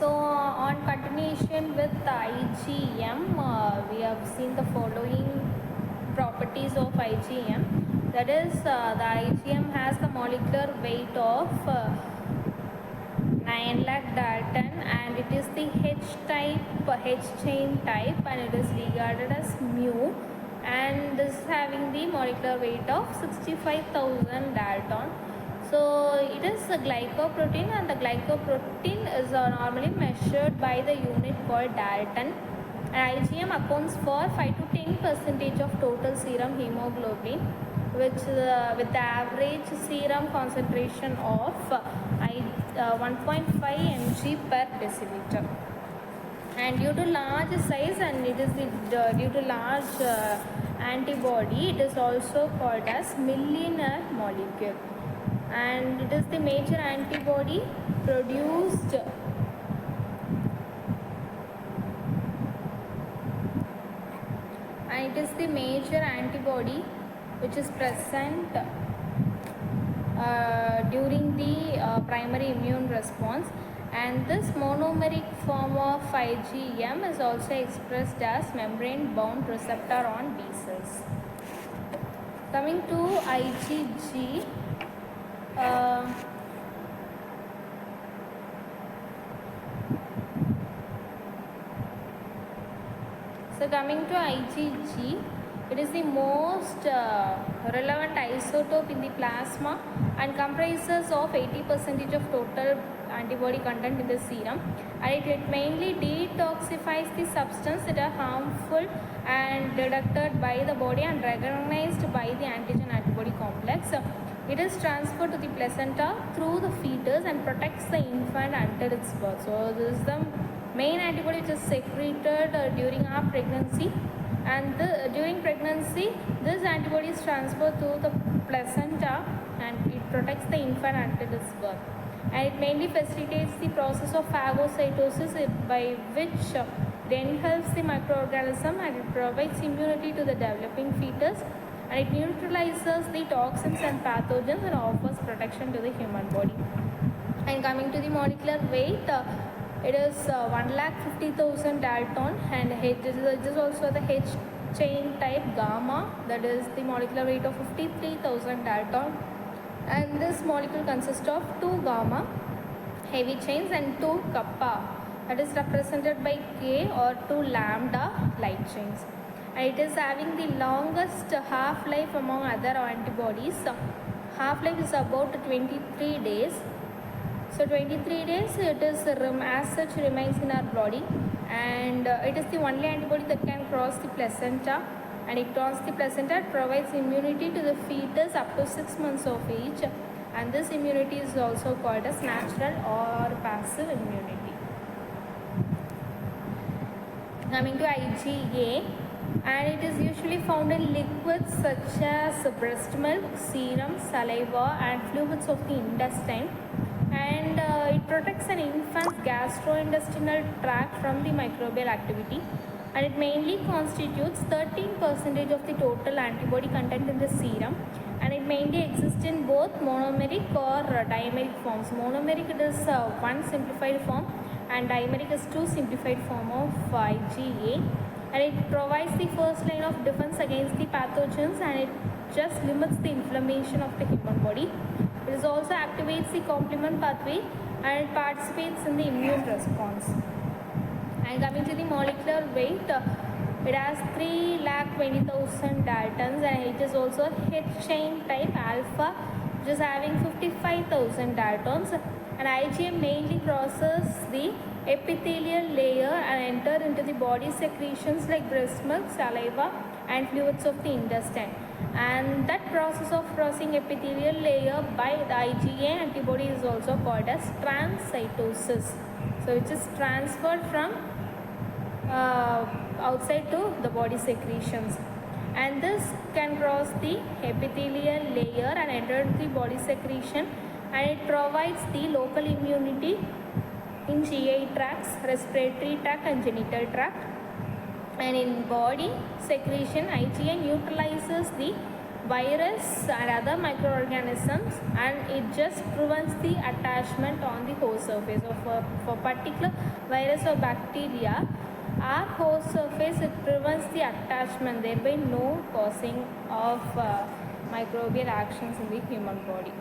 So on continuation with the IgM, we have seen the following properties of IgM. That is, the IgM has the molecular weight of 9 lakh Dalton, and it is the H chain type, and it is regarded as mu, and this is having the molecular weight of 65,000 Dalton. So it is a glycoprotein, and the glycoprotein is normally measured by the unit called Dalton. And IgM accounts for 5 to 10% of total serum hemoglobin, which with the average serum concentration of 1.5 mg per deciliter. And due to large size, and it is due to large antibody, it is also called as millinare molecule, and it is the major antibody produced which is present during the primary immune response, and this monomeric form of IgM is also expressed as membrane bound receptor on B cells. Coming to IgG, so coming to IgG, it is the most relevant isotope in the plasma and comprises of 80% of total antibody content in the serum, and it mainly detoxifies the substance that are harmful and detected by the body and recognized by the antigen antibody complex. It is transferred to the placenta through the fetus and protects the infant until its birth. So this is the main antibody which is secreted during our pregnancy, and during pregnancy this antibody is transferred to the placenta and it protects the infant until its birth, and it mainly facilitates the process of phagocytosis, by which then helps the microorganism, and it provides immunity to the developing fetus, and it neutralizes the toxins and pathogens and offers protection to the human body. And coming to the molecular weight, it is 1,50,000 Dalton, and it is also the H chain type gamma, that is the molecular weight of 53,000 Dalton, and this molecule consists of 2 gamma heavy chains and 2 kappa, that is represented by K, or 2 lambda light chains, and it is having the longest half-life among other antibodies. Half-life is about 23 days. So 23 days it is as such remains in our body, and it is the only antibody that can cross the placenta, and it crosses the placenta, it provides immunity to the fetus up to 6 months of age, and this immunity is also called as natural or passive immunity. Coming to IgA, and it is usually found in liquids such as breast milk, serum, saliva, and fluids of the intestine, and it protects an infant's gastrointestinal tract from the microbial activity, and it mainly constitutes 13% of the total antibody content in the serum, and it mainly exists in both monomeric or dimeric forms. Monomeric, it is one simplified form, and dimeric is 2 simplified form of IgA, and it provides the first line of defense against the pathogens, and it just limits the inflammation of the human body. It also activates the complement pathway, and it participates in the immune response. And coming to the molecular weight, it has 3,20,000 Daltons, and it is also H chain type alpha, which is having 55,000 Daltons, and IgM mainly crosses the epithelial layer and enter into the body secretions like breast milk, saliva, and fluids of the intestine. And that process of crossing epithelial layer by the IgA antibody is also called as transcytosis, so which is transferred from outside to the body secretions, and this can cross the epithelial layer and enter into the body secretion, and it provides the local immunity in GI tracts, respiratory tract, and genital tract. And in body secretion, IgA neutralizes the virus and other microorganisms, and it just prevents the attachment on the host surface of for particular virus or bacteria. Our host surface, it prevents the attachment, thereby no causing of microbial actions in the human body.